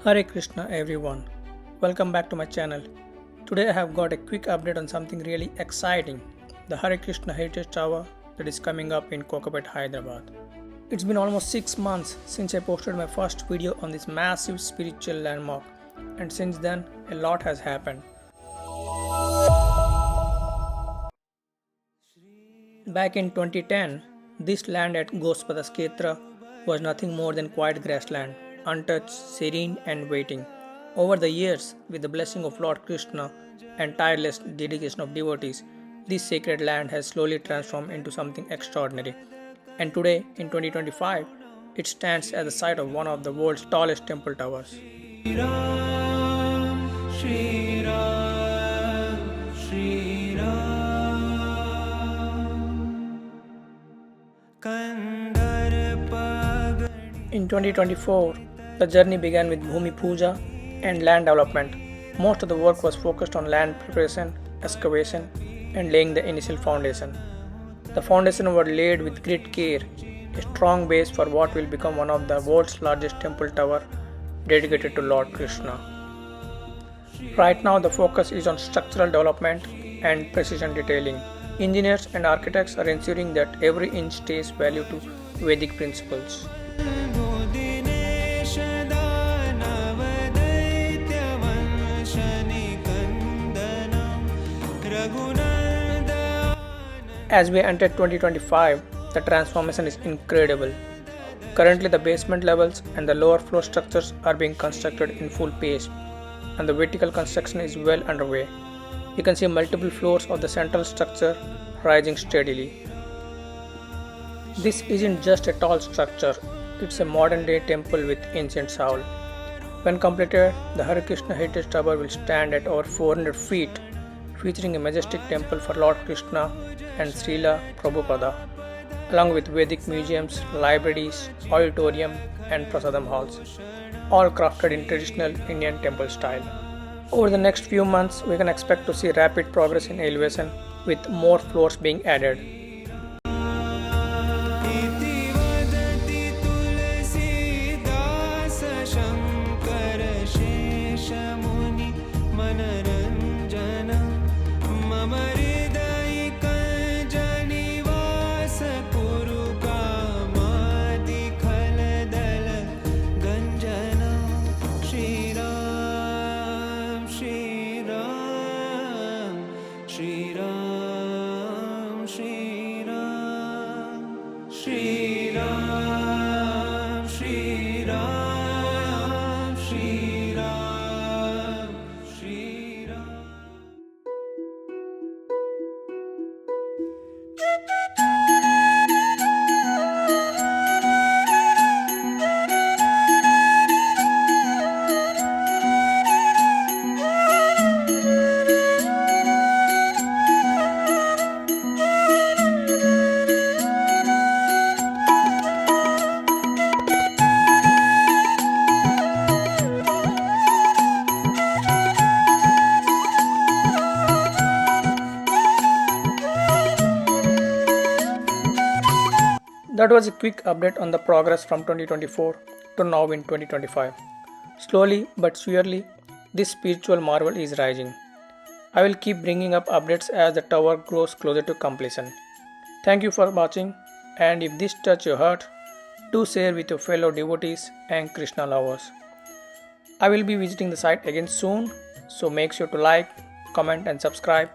Hare Krishna everyone. Welcome back to my channel. Today I have got a quick update on something really exciting. The Hare Krishna Heritage Tower that is coming up in Kokapet, Hyderabad. It's been almost 6 months since I posted my first video on this massive spiritual landmark, and since then a lot has happened. Back in 2010, this land at Gospada Kshetra was nothing more than quiet grassland, untouched, serene and waiting. Over the years, with the blessing of Lord Krishna and tireless dedication of devotees, this sacred land has slowly transformed into something extraordinary. And today, in 2025, it stands as the site of one of the world's tallest temple towers. Shri Ram, Shri Ram, Shri Ram. In 2024, the journey began with Bhumi Puja and land development. Most of the work was focused on land preparation, excavation, and laying the initial foundation. The foundation were laid with great care, a strong base for what will become one of the world's largest temple tower dedicated to Lord Krishna. Right now the focus is on structural development and precision detailing. Engineers and architects are ensuring that every inch stays value to Vedic principles. As we enter 2025, the transformation is incredible. Currently, the basement levels and the lower floor structures are being constructed in full pace, and the vertical construction is well underway. You can see multiple floors of the central structure rising steadily. This isn't just a tall structure, it's a modern day temple with ancient soul. When completed, the Hare Krishna Heritage Tower will stand at over 400 feet, featuring a majestic temple for Lord Krishna and Srila Prabhupada, along with Vedic museums, libraries, auditorium, and prasadam halls, all crafted in traditional Indian temple style. Over the next few months, we can expect to see rapid progress in elevation, with more floors being added. Shri Ram, Shri Ram, Shri Ram, Shri Ram, Shri Ram, Shri Ram. That was a quick update on the progress from 2024 to now in 2025. Slowly but surely, this spiritual marvel is rising. I will keep bringing up updates as the tower grows closer to completion. Thank you for watching, and if this touched your heart, do share with your fellow devotees and Krishna lovers. I will be visiting the site again soon, so make sure to like, comment and subscribe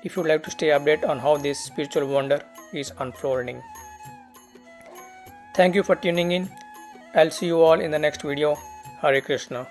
if you would like to stay updated on how this spiritual wonder is unfolding. Thank you for tuning in. I'll see you all in the next video. Hare Krishna.